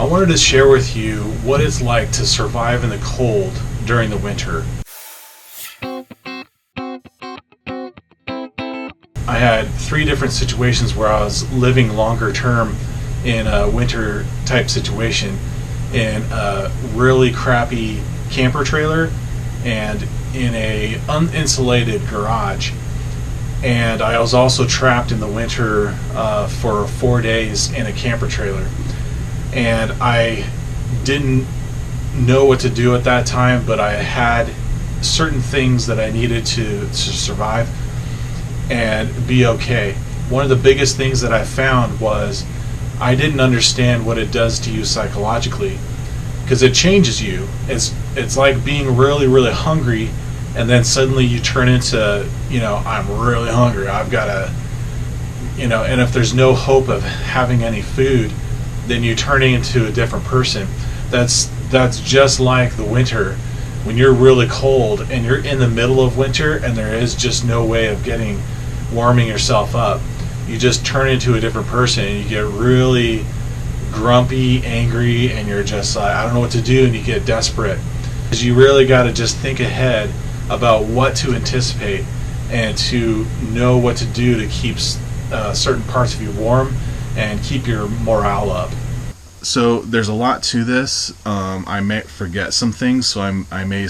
I wanted to share with you what it's like to survive in the cold during the winter. I had 3 different situations where I was living longer term in a winter type situation in a really crappy camper trailer and in a uninsulated garage. And I was also trapped in the winter for 4 days in a camper trailer. And I didn't know what to do at that time, but I had certain things that I needed to survive and be okay. One of the biggest things that I found was I didn't understand what it does to you psychologically, because it changes you. It's like being really, really hungry, and then suddenly you turn into, I'm really hungry. I've got to, and if there's no hope of having any food, then you turn into a different person. That's just like the winter. When you're really cold and you're in the middle of winter and there is just no way of warming yourself up, you just turn into a different person and you get really grumpy, angry, and you're just like, I don't know what to do, and you get desperate. Because you really got to just think ahead about what to anticipate and to know what to do to keep certain parts of you warm and keep your morale up. So there's a lot to this. I may forget some things, so I may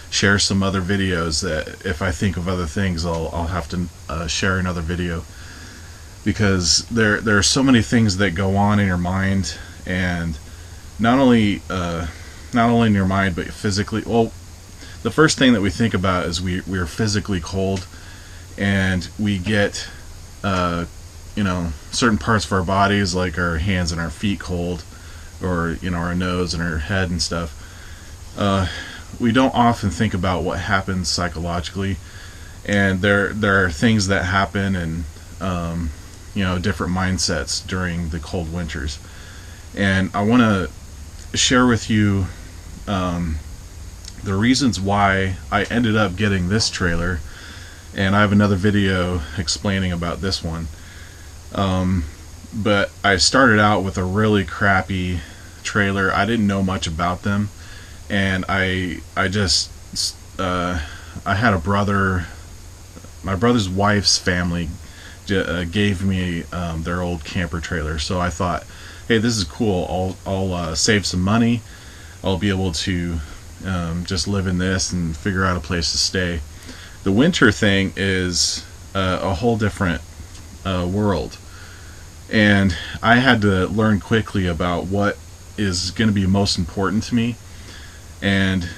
share some other videos that if I think of other things, I'll have to share another video, because there are so many things that go on in your mind, and not only in your mind but physically. Well, the first thing that we think about is we're physically cold, and we get certain parts of our bodies, like our hands and our feet, cold, or our nose and our head and stuff. We don't often think about what happens psychologically, and there are things that happen, and different mindsets during the cold winters. And I want to share with you the reasons why I ended up getting this trailer, and I have another video explaining about this one. But I started out with a really crappy trailer. I didn't know much about them, and I had a brother. My brother's wife's family gave me their old camper trailer, so I thought, hey, this is cool. I'll save some money. I'll be able to just live in this and figure out a place to stay. The winter thing is a whole different world, and I had to learn quickly about what is going to be most important to me. And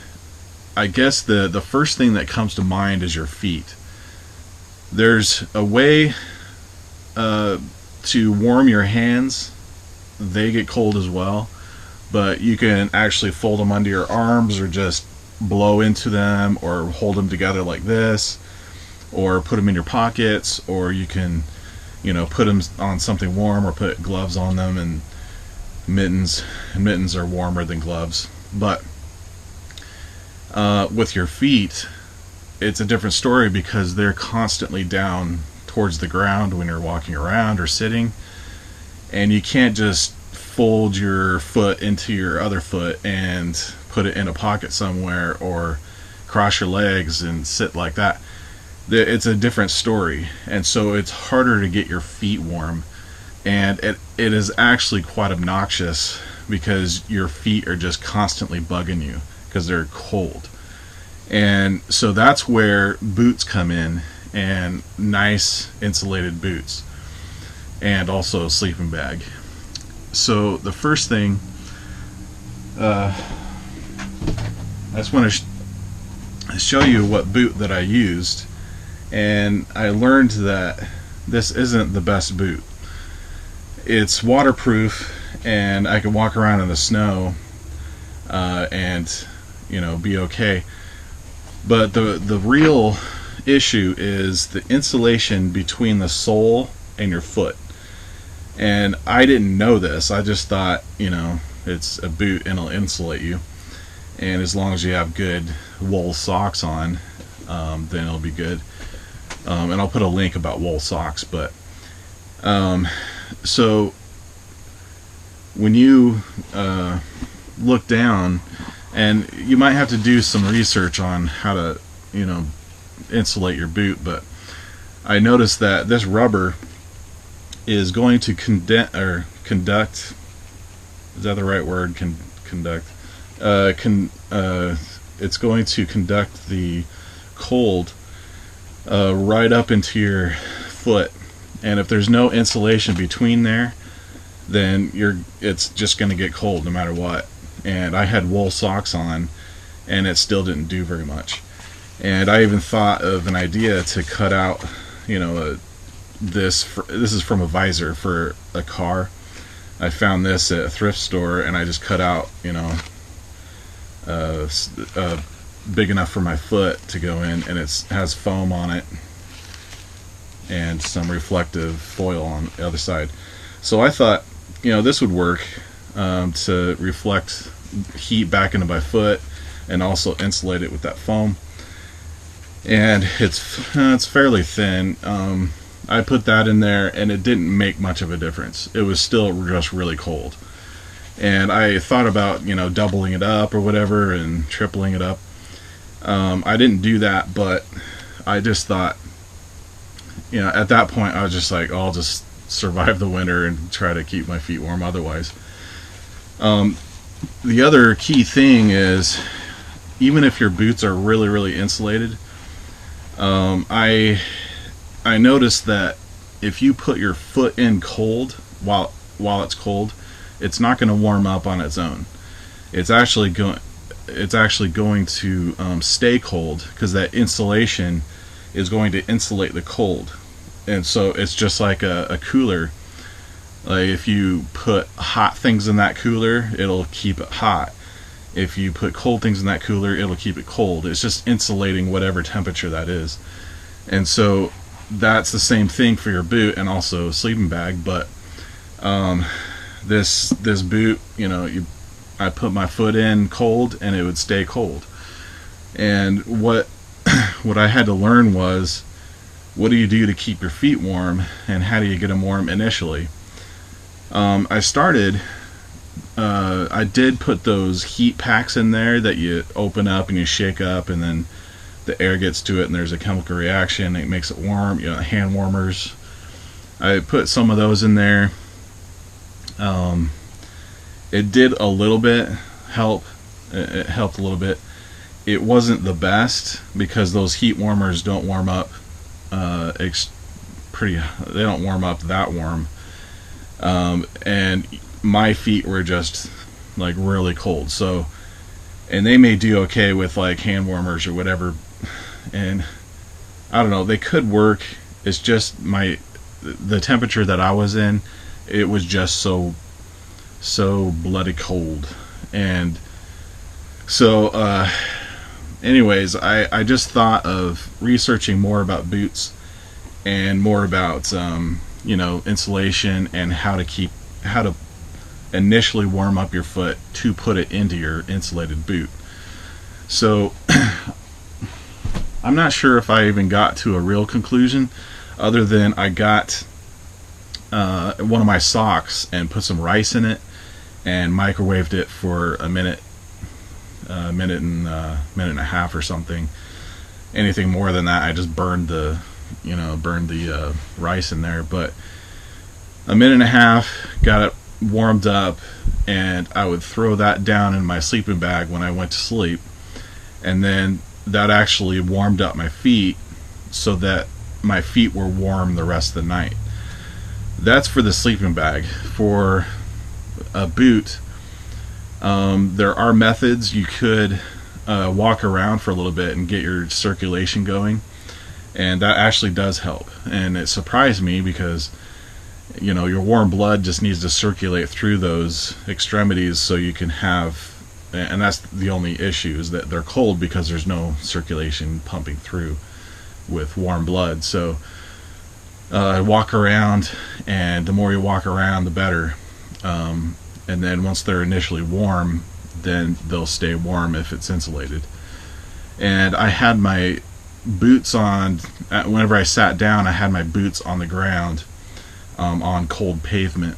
I guess the first thing that comes to mind is your feet. There's a way to warm your hands. They get cold as well, but you can actually fold them under your arms, or just blow into them, or hold them together like this, or put them in your pockets, or you can put them on something warm, or put gloves on them, and mittens are warmer than gloves. But with your feet, it's a different story, because they're constantly down towards the ground when you're walking around or sitting, and you can't just fold your foot into your other foot and put it in a pocket somewhere, or cross your legs and sit like that. It's a different story, and so it's harder to get your feet warm, and it is actually quite obnoxious, because your feet are just constantly bugging you because they're cold. And so that's where boots come in, and nice insulated boots, and also a sleeping bag. So the first thing, I just want to show you what boot that I used. And I learned that this isn't the best boot. It's waterproof, and I can walk around in the snow and be okay. But the real issue is the insulation between the sole and your foot. And I didn't know this. I just thought, it's a boot and it'll insulate you, and as long as you have good wool socks on, then it'll be good. And I'll put a link about wool socks. But so when you look down, and you might have to do some research on how to, insulate your boot, but I noticed that this rubber is going to conduct. Is that the right word? Conduct. It's going to conduct the cold right up into your foot, and if there's no insulation between there, then it's just going to get cold no matter what. And I had wool socks on, and it still didn't do very much. And I even thought of an idea to cut out, this is from a visor for a car. I found this at a thrift store, and I just cut out, big enough for my foot to go in, and it has foam on it and some reflective foil on the other side. So I thought, this would work to reflect heat back into my foot and also insulate it with that foam. And it's fairly thin. I put that in there, and it didn't make much of a difference. It was still just really cold. And I thought about, doubling it up or whatever and tripling it up. I didn't do that, but I just thought, at that point I was just like, I'll just survive the winter and try to keep my feet warm otherwise. The other key thing is, even if your boots are really, really insulated, I noticed that if you put your foot in cold while it's cold, it's not going to warm up on its own. It's actually going to stay cold, because that insulation is going to insulate the cold. And so it's just like a cooler. Like if you put hot things in that cooler, it'll keep it hot. If you put cold things in that cooler, it'll keep it cold. It's just insulating whatever temperature that is. And so that's the same thing for your boot and also a sleeping bag. But this boot, I put my foot in cold, and it would stay cold. And what I had to learn was, what do you do to keep your feet warm, and how do you get them warm initially? I did put those heat packs in there that you open up and you shake up, and then the air gets to it, and there's a chemical reaction. It makes it warm. Hand warmers. I put some of those in there. It did a little bit help. It helped a little bit. It wasn't the best, because those heat warmers don't warm up they don't warm up that warm. And my feet were just like really cold. So, and they may do okay with like hand warmers or whatever. And I don't know, they could work. It's just the temperature that I was in, it was just so bloody cold. And so anyways, I just thought of researching more about boots and more about insulation, and how to initially warm up your foot to put it into your insulated boot. So I'm not sure if I even got to a real conclusion, other than I got one of my socks and put some rice in it and microwaved it for a minute and a half or something. Anything more than that, I just burned the rice in there. But a minute and a half, got it warmed up, and I would throw that down in my sleeping bag when I went to sleep, and then that actually warmed up my feet so that my feet were warm the rest of the night. That's for the sleeping bag. For a boot, there are methods. You could walk around for a little bit and get your circulation going, and that actually does help. And it surprised me, because your warm blood just needs to circulate through those extremities, so you can have, and that's the only issue, is that they're cold because there's no circulation pumping through with warm blood. So walk around, and the more you walk around, the better. And then once they're initially warm, then they'll stay warm if it's insulated. And I had my boots on, whenever I sat down, I had my boots on the ground, on cold pavement.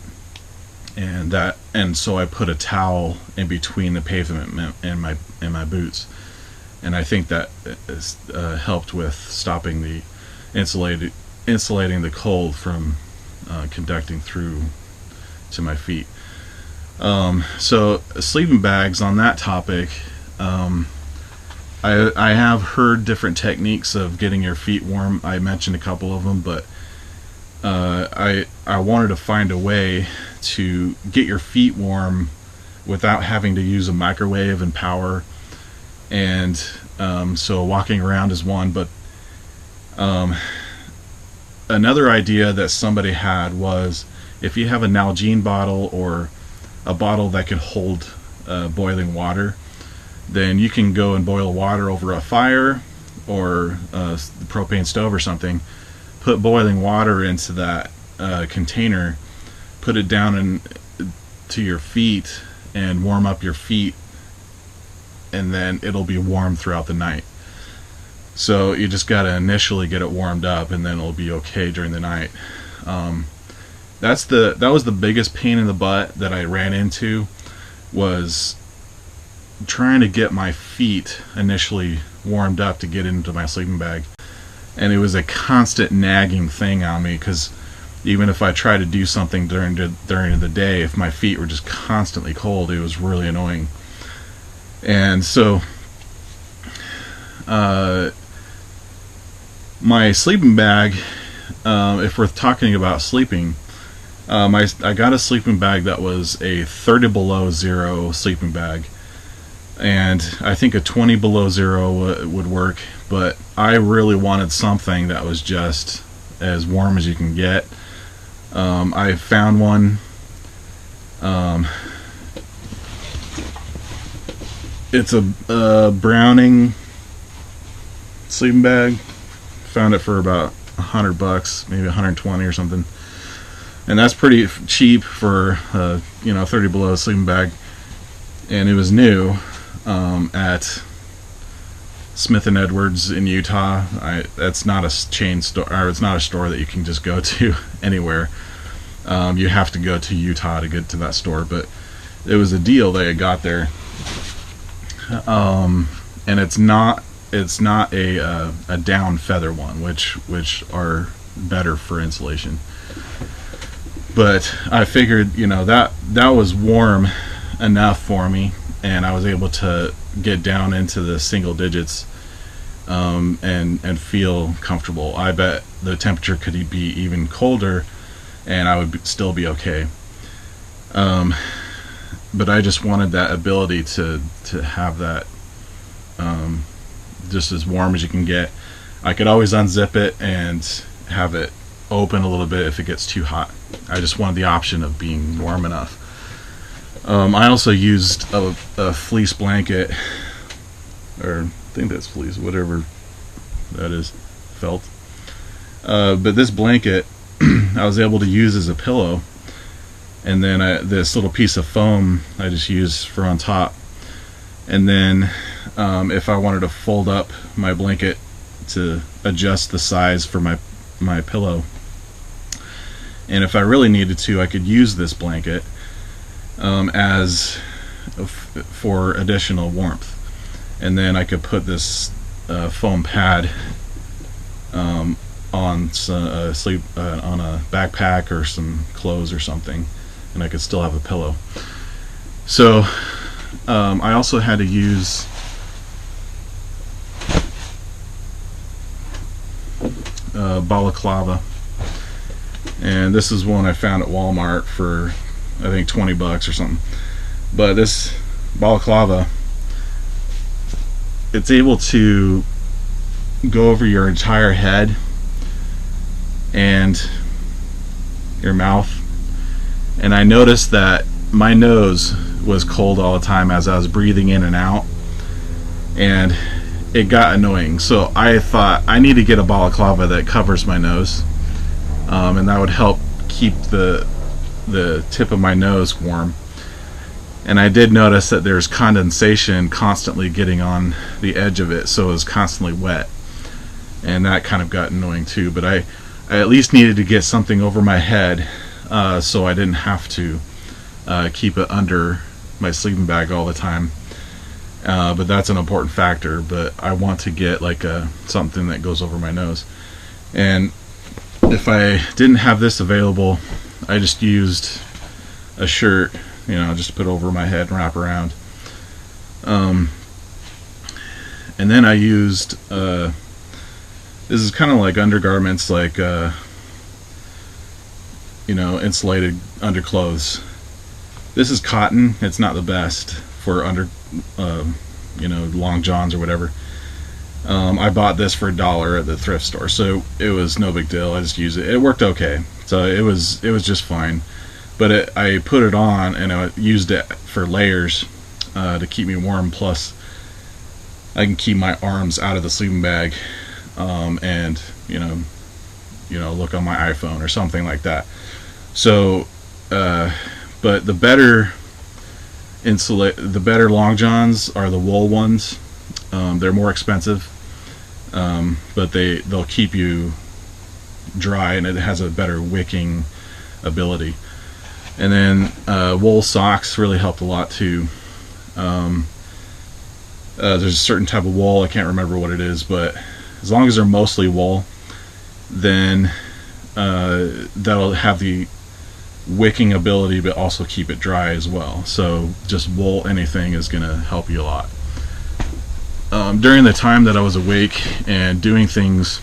and so I put a towel in between the pavement and my boots, and I think that helped with stopping the insulating the cold from conducting through to my feet. So sleeping bags, on that topic, I have heard different techniques of getting your feet warm. I mentioned a couple of them, but I wanted to find a way to get your feet warm without having to use a microwave and power. And so walking around is one, but another idea that somebody had was, if you have a Nalgene bottle or a bottle that can hold boiling water, then you can go and boil water over a fire or a propane stove or something, put boiling water into that container, put it down to your feet and warm up your feet, and then it'll be warm throughout the night. So you just got to initially get it warmed up, and then it'll be okay during the night. That was the biggest pain in the butt that I ran into, was trying to get my feet initially warmed up to get into my sleeping bag. And it was a constant nagging thing on me, because even if I tried to do something during the day, if my feet were just constantly cold, it was really annoying. And so my sleeping bag, if we're talking about sleeping, I got a sleeping bag that was a 30 below zero sleeping bag, and I think a 20 below zero would work, but I really wanted something that was just as warm as you can get. I found one. It's a Browning sleeping bag. Found it for about $100, maybe 120 or something, and that's pretty cheap for 30 below sleeping bag. And it was new at Smith and Edwards in Utah. That's not a chain store, or it's not a store that you can just go to anywhere. You have to go to Utah to get to that store, but it was a deal that I got there. And it's not a down feather one, which are better for insulation. But I figured, that was warm enough for me, and I was able to get down into the single digits and feel comfortable. I bet the temperature could be even colder, and I would still be okay. But I just wanted that ability to have that just as warm as you can get. I could always unzip it and have it open a little bit if it gets too hot. I just wanted the option of being warm enough. I also used a fleece blanket, or I think that's fleece, whatever that is, felt. But this blanket I was able to use as a pillow, and then this little piece of foam I just used for on top. And then if I wanted to fold up my blanket to adjust the size for my pillow, and if I really needed to, I could use this blanket as for additional warmth. And then I could put this foam pad on on a backpack or some clothes or something, and I could still have a pillow. So I also had to use Balaclava, and this is one I found at Walmart for I think $20 or something. But this Balaclava, it's able to go over your entire head and your mouth. And I noticed that my nose was cold all the time as I was breathing in and out, and it got annoying. So I thought I need to get a Balaclava that covers my nose, and that would help keep the tip of my nose warm. And I did notice that there's condensation constantly getting on the edge of it, so it was constantly wet, and that kind of got annoying too. But I at least needed to get something over my head, so I didn't have to keep it under my sleeping bag all the time. But that's an important factor. But I want to get like something that goes over my nose. And if I didn't have this available, I just used a shirt, just put over my head and wrap around. And then I used this is kind of like undergarments, like insulated underclothes. This is cotton. It's not the best for long johns or whatever. I bought this for $1 at the thrift store, so it was no big deal. I just used it. It worked okay, so it was just fine. But I put it on and I used it for layers to keep me warm. Plus, I can keep my arms out of the sleeping bag, and look on my iPhone or something like that. So, but the better long johns are the wool ones. They're more expensive, but they'll keep you dry, and it has a better wicking ability. And then wool socks really helped a lot too. There's a certain type of wool, I can't remember what it is, but as long as they're mostly wool, then that'll have the wicking ability but also keep it dry as well. So just wool anything is going to help you a lot. During the time that I was awake and doing things,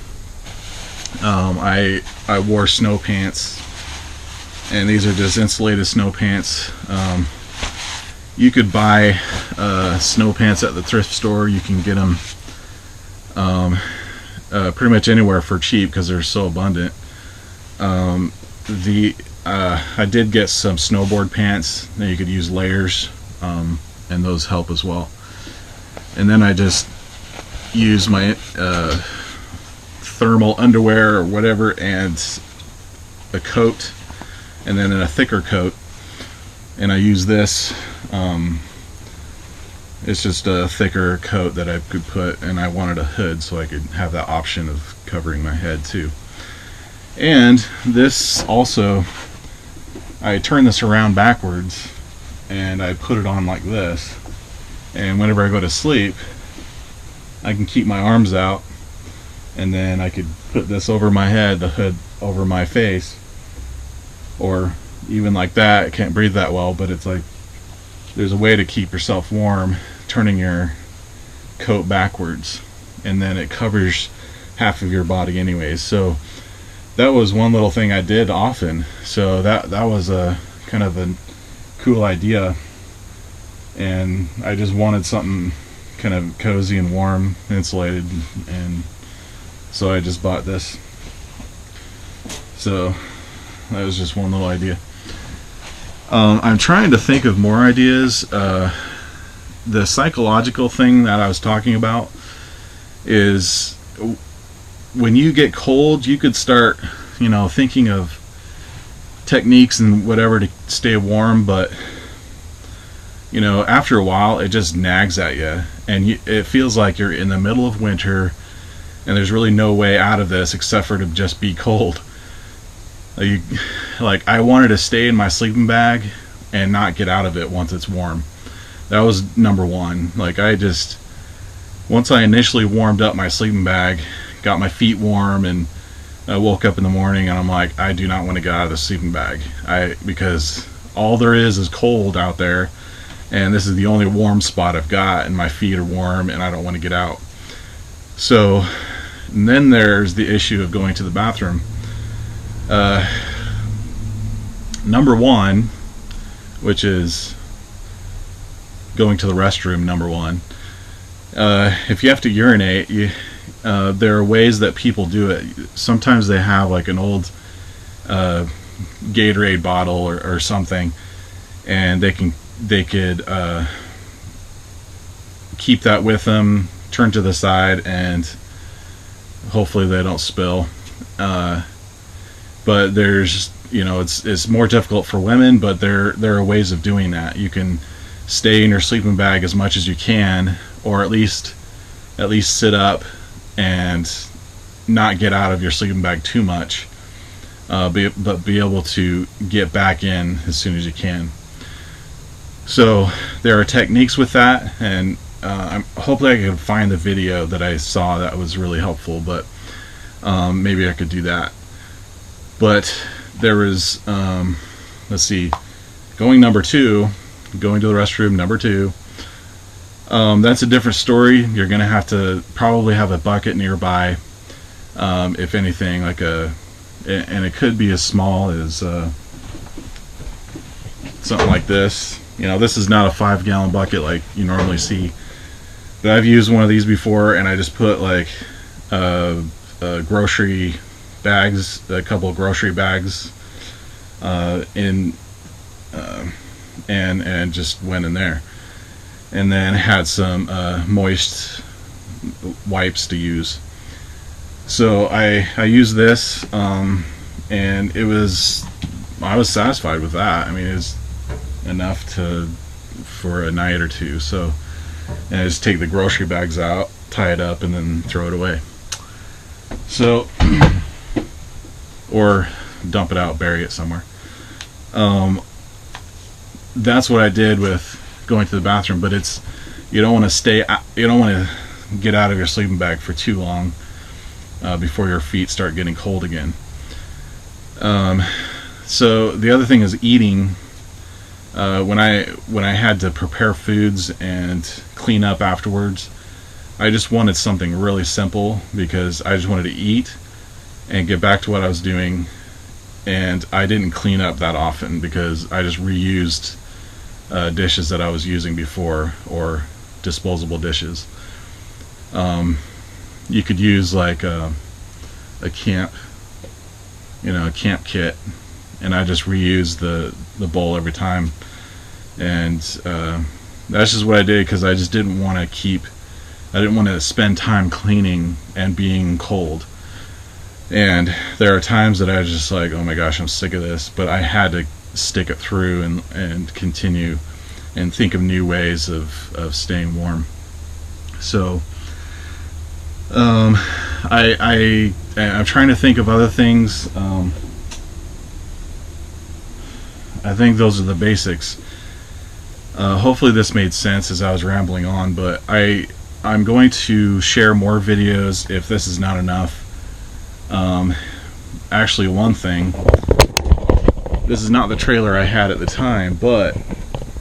I wore snow pants, and these are just insulated snow pants. You could buy snow pants at the thrift store. You can get them pretty much anywhere for cheap because they're so abundant. I did get some snowboard pants that you could use layers, and those help as well. And then I just use my thermal underwear or whatever, and a coat, and then a thicker coat. And I use this. It's just a thicker coat that I could put, and I wanted a hood so I could have that option of covering my head too. And this also, I turn this around backwards and I put it on like this, and whenever I go to sleep I can keep my arms out, and then I could put this over my head, the hood over my face, or even like that. I can't breathe that well, but it's like there's a way to keep yourself warm turning your coat backwards, and then it covers half of your body anyways. So that was one little thing I did often. So that was a kind of a cool idea, and I just wanted something kind of cozy and warm, insulated, and so I just bought this. So that was just one little idea. I'm trying to think of more ideas. The psychological thing that I was talking about is when you get cold, you could start, thinking of techniques and whatever to stay warm, but after a while it just nags at you, and it feels like you're in the middle of winter and there's really no way out of this except for to just be cold. Like I wanted to stay in my sleeping bag and not get out of it once it's warm. That was number one. Like once I initially warmed up my sleeping bag, got my feet warm, and I woke up in the morning and I'm like, I do not want to get out of the sleeping bag. Because all there is cold out there, and this is the only warm spot I've got, and my feet are warm and I don't want to get out. So and then there's the issue of going to the bathroom. Number one, which is going to the restroom, number one. If you have to urinate, there are ways that people do it. Sometimes they have like an old Gatorade bottle or something, and they could keep that with them, turn to the side, and hopefully they don't spill. But there's, it's more difficult for women, but there are ways of doing that. You can stay in your sleeping bag as much as you can, or at least sit up and not get out of your sleeping bag too much, but be able to get back in as soon as you can. So there are techniques with that, and hopefully I can find the video that I saw that was really helpful, but maybe I could do that. But there was, let's see, going to the restroom, number 2. That's a different story. You're going to have to probably have a bucket nearby, if anything, and it could be as small as something like this. This is not a 5-gallon bucket like you normally see, but I've used one of these before, and I just put like grocery bags, a couple of grocery bags in, and just went in there, and then had some moist wipes to use. So I used this, and I was satisfied with that. I mean, it's enough for a night or two. So, and I just take the grocery bags out, tie it up, and then throw it away. So, or dump it out, bury it somewhere. That's what I did with going to the bathroom. But you don't want to get out of your sleeping bag for too long before your feet start getting cold again. So the other thing is eating. When I had to prepare foods and clean up afterwards, I just wanted something really simple because I just wanted to eat and get back to what I was doing, and I didn't clean up that often because I just reused dishes that I was using before, or disposable dishes. You could use like a camp kit, and I just reused the bowl every time, and that's just what I did because I just didn't want to spend time cleaning and being cold. And there are times that I was just like, oh my gosh, I'm sick of this, but I had to stick it through and continue and think of new ways of staying warm. So I'm trying to think of other things. I think those are the basics. Hopefully this made sense as I was rambling on, but I'm going to share more videos if this is not enough. Actually, one thing, this is not the trailer I had at the time, but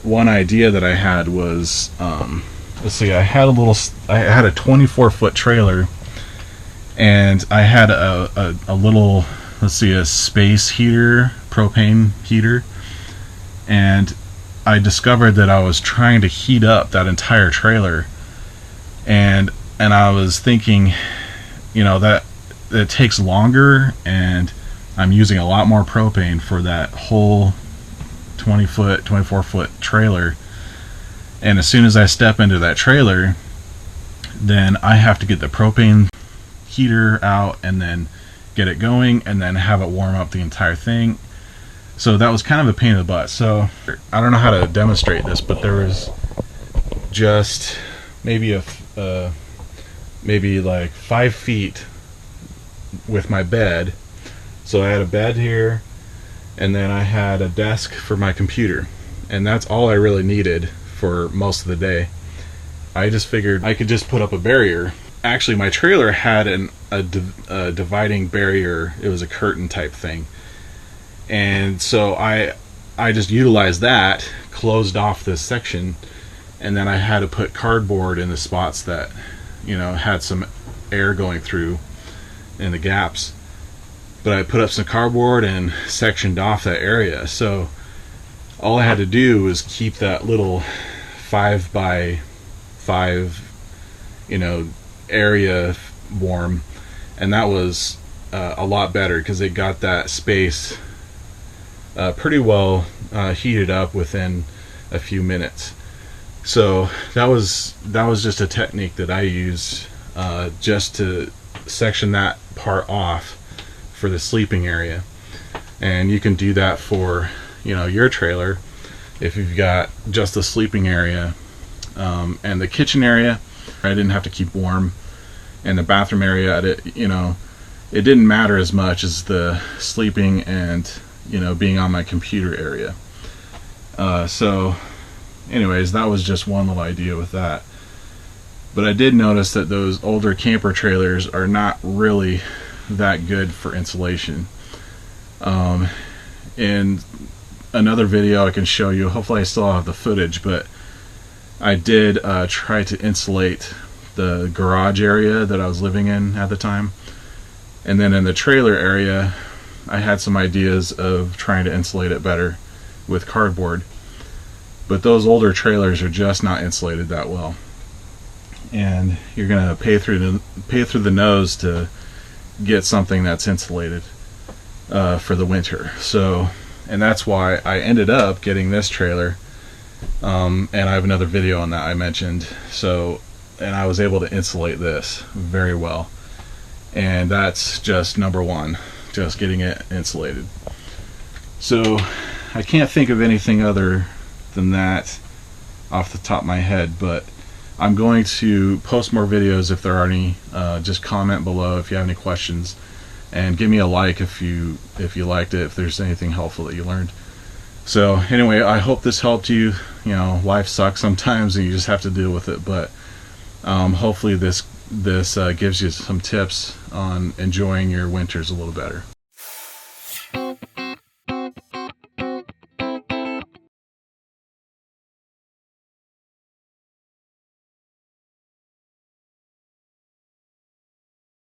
one idea that I had was, let's see, I had a 24-foot trailer, and I had a little, let's see, a space heater, propane heater, and I discovered that I was trying to heat up that entire trailer, and I was thinking, that it takes longer, and I'm using a lot more propane for that whole 24-foot trailer, and as soon as I step into that trailer, then I have to get the propane heater out and then get it going and then have it warm up the entire thing. So that was kind of a pain in the butt. So I don't know how to demonstrate this, but there was just maybe like 5 feet with my bed. So I had a bed here, and then I had a desk for my computer, and that's all I really needed for most of the day. I just figured I could just put up a barrier. Actually, my trailer had a dividing barrier. It was a curtain type thing, and so I just utilized that, closed off this section, and then I had to put cardboard in the spots that had some air going through in the gaps. But I put up some cardboard and sectioned off that area. So all I had to do was keep that little 5 by 5 area warm, and that was a lot better because it got that space pretty well heated up within a few minutes. So that was just a technique that I used just to section that part off for the sleeping area. And you can do that for your trailer if you've got just the sleeping area, and the kitchen area I didn't have to keep warm, and the bathroom area it didn't matter as much as the sleeping and being on my computer area. So anyways, that was just one little idea with that. But I did notice that those older camper trailers are not really that good for insulation. In another video I can show you, hopefully I still have the footage, but I did try to insulate the garage area that I was living in at the time. And then in the trailer area, I had some ideas of trying to insulate it better with cardboard. But those older trailers are just not insulated that well. And you're gonna pay through the nose to get something that's insulated for the winter. So, and that's why I ended up getting this trailer. And I have another video on that I mentioned. So, and I was able to insulate this very well. And that's just number one, just getting it insulated. So I can't think of anything other than that off the top of my head, but I'm going to post more videos if there are any. Just comment below if you have any questions, and give me a like if you liked it, if there's anything helpful that you learned. So anyway, I hope this helped you. You know, life sucks sometimes and you just have to deal with it, but hopefully this gives you some tips on enjoying your winters a little better.